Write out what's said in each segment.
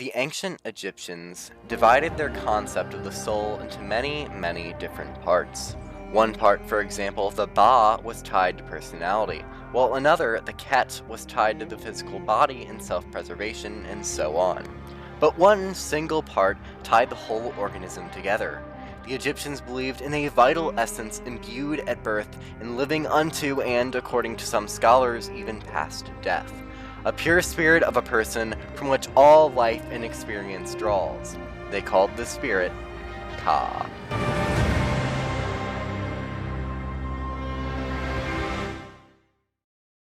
The ancient Egyptians divided their concept of the soul into many, many different parts. One part, for example, the Ba, was tied to personality, while another, the Ket, was tied to the physical body and self-preservation, and so on. But one single part tied the whole organism together. The Egyptians believed in a vital essence imbued at birth and living unto and, according to some scholars, even past death. A pure spirit of a person from which all life and experience draws. They called the spirit Ka.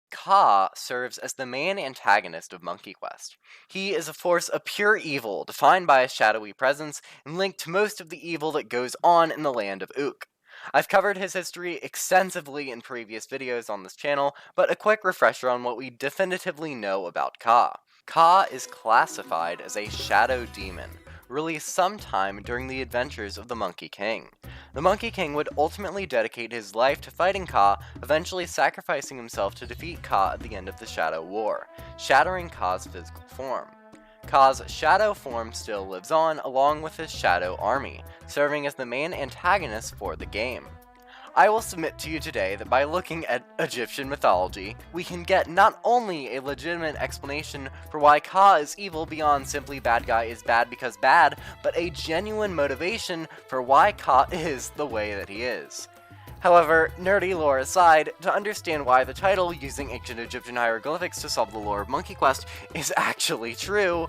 Ka serves as the main antagonist of Monkey Quest. He is a force of pure evil, defined by a shadowy presence, and linked to most of the evil that goes on in the land of Ook. I've covered his history extensively in previous videos on this channel, but a quick refresher on what we definitively know about Ka. Ka is classified as a shadow demon, released sometime during the adventures of the Monkey King. The Monkey King would ultimately dedicate his life to fighting Ka, eventually sacrificing himself to defeat Ka at the end of the Shadow War, shattering Ka's physical form. Ka's shadow form still lives on, along with his shadow army, serving as the main antagonist for the game. I will submit to you today that by looking at Egyptian mythology, we can get not only a legitimate explanation for why Ka is evil beyond simply bad guy is bad because bad, but a genuine motivation for why Ka is the way that he is. However, nerdy lore aside, to understand why the title, using ancient Egyptian hieroglyphics to solve the lore of Monkey Quest, is actually true,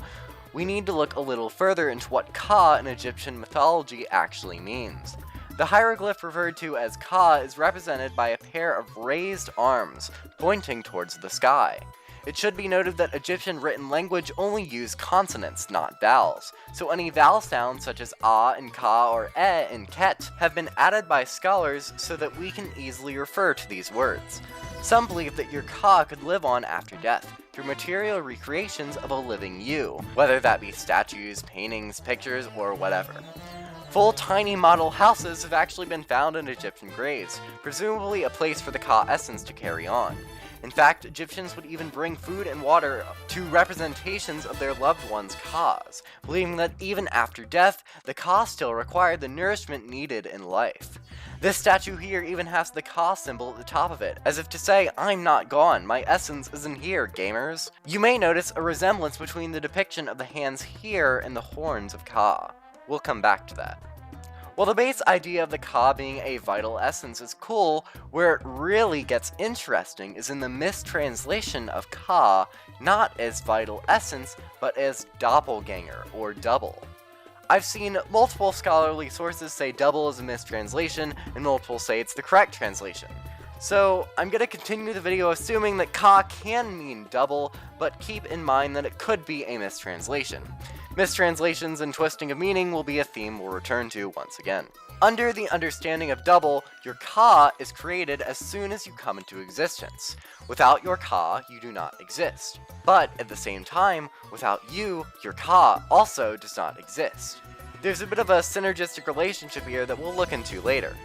we need to look a little further into what Ka in Egyptian mythology actually means. The hieroglyph referred to as Ka is represented by a pair of raised arms, pointing towards the sky. It should be noted that Egyptian written language only used consonants, not vowels, so any vowel sounds such as ah and ka or e and ket have been added by scholars so that we can easily refer to these words. Some believe that your Ka could live on after death, through material recreations of a living you, whether that be statues, paintings, pictures, or whatever. Full tiny model houses have actually been found in Egyptian graves, presumably a place for the Ka essence to carry on. In fact, Egyptians would even bring food and water to representations of their loved ones' Kas, believing that even after death, the Ka still required the nourishment needed in life. This statue here even has the Ka symbol at the top of it, as if to say, I'm not gone, my essence isn't here, gamers. You may notice a resemblance between the depiction of the hands here and the horns of Ka. We'll come back to that. While the base idea of the Ka being a vital essence is cool, where it really gets interesting is in the mistranslation of Ka, not as vital essence, but as doppelganger, or double. I've seen multiple scholarly sources say double is a mistranslation, and multiple say it's the correct translation. So, I'm gonna continue the video assuming that Ka can mean double, but keep in mind that it could be a mistranslation. Mistranslations and twisting of meaning will be a theme we'll return to once again. Under the understanding of double, your Ka is created as soon as you come into existence. Without your Ka, you do not exist. But at the same time, without you, your Ka also does not exist. There's a bit of a synergistic relationship here that we'll look into later.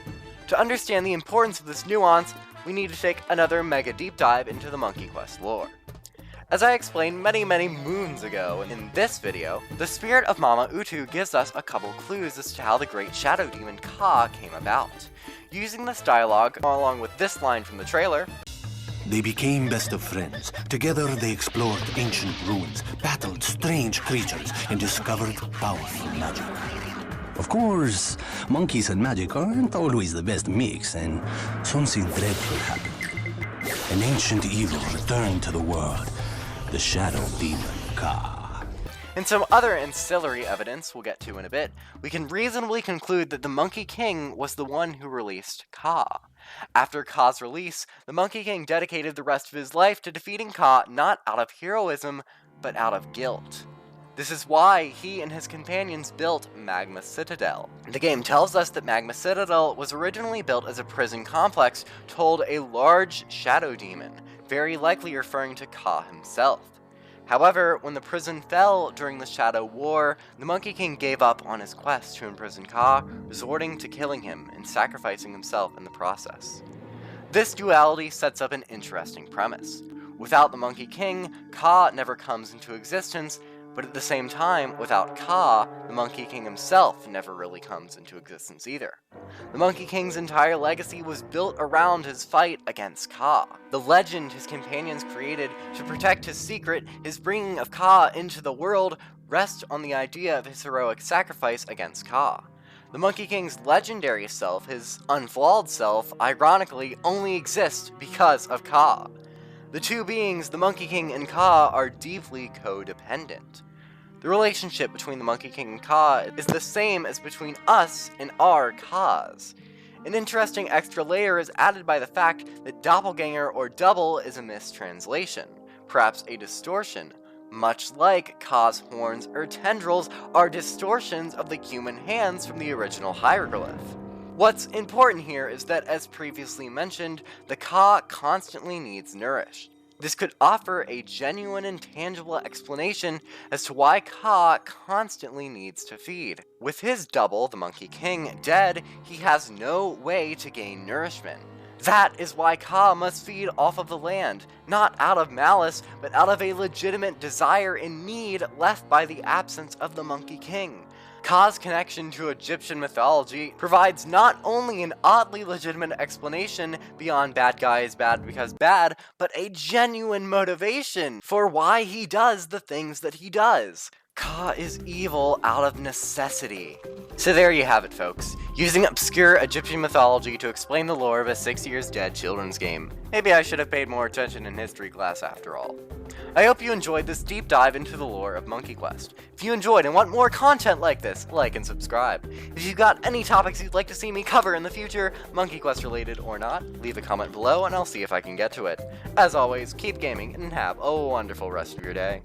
To understand the importance of this nuance, we need to take another mega deep dive into the Monkey Quest lore. As I explained many moons ago in this video, the spirit of Mama Utu gives us a couple clues as to how the great shadow demon Ka came about. Using this dialogue, along with this line from the trailer, they became best of friends. Together they explored ancient ruins, battled strange creatures, and discovered powerful magic. Of course, monkeys and magic aren't always the best mix, and something dreadful happened. An ancient evil returned to the world. The shadow demon Ka. And some other ancillary evidence we'll get to in a bit, we can reasonably conclude that the Monkey King was the one who released Ka. After Ka's release, the Monkey King dedicated the rest of his life to defeating Ka not out of heroism, but out of guilt. This is why he and his companions built Magma Citadel. The game tells us that Magma Citadel was originally built as a prison complex to hold a large shadow demon, very likely referring to Ka himself. However, when the prison fell during the Shadow War, the Monkey King gave up on his quest to imprison Ka, resorting to killing him and sacrificing himself in the process. This duality sets up an interesting premise. Without the Monkey King, Ka never comes into existence, But at the same time, without Ka, the Monkey King himself never really comes into existence either. The Monkey King's entire legacy was built around his fight against Ka. The legend his companions created to protect his secret, his bringing of Ka into the world, rests on the idea of his heroic sacrifice against Ka. The Monkey King's legendary self, his unflawed self, ironically only exists because of Ka. The two beings, the Monkey King and Ka, are deeply codependent. The relationship between the Monkey King and Ka is the same as between us and our Kas. An interesting extra layer is added by the fact that doppelganger or double is a mistranslation, perhaps a distortion, much like Ka's horns or tendrils are distortions of the human hands from the original hieroglyph. What's important here is that, as previously mentioned, the Ka constantly needs nourished. This could offer a genuine and tangible explanation as to why Ka constantly needs to feed. With his double, the Monkey King, dead, he has no way to gain nourishment. That is why Ka must feed off of the land, not out of malice, but out of a legitimate desire and need left by the absence of the Monkey King. Ka's connection to Egyptian mythology provides not only an oddly legitimate explanation beyond bad guy is bad because bad, but a genuine motivation for why he does the things that he does. Ka is evil out of necessity. So there you have it, folks. Using obscure Egyptian mythology to explain the lore of a 6 years dead children's game. Maybe I should have paid more attention in history class after all. I hope you enjoyed this deep dive into the lore of Monkey Quest. If you enjoyed and want more content like this, like and subscribe. If you've got any topics you'd like to see me cover in the future, Monkey Quest related or not, leave a comment below and I'll see if I can get to it. As always, keep gaming and have a wonderful rest of your day.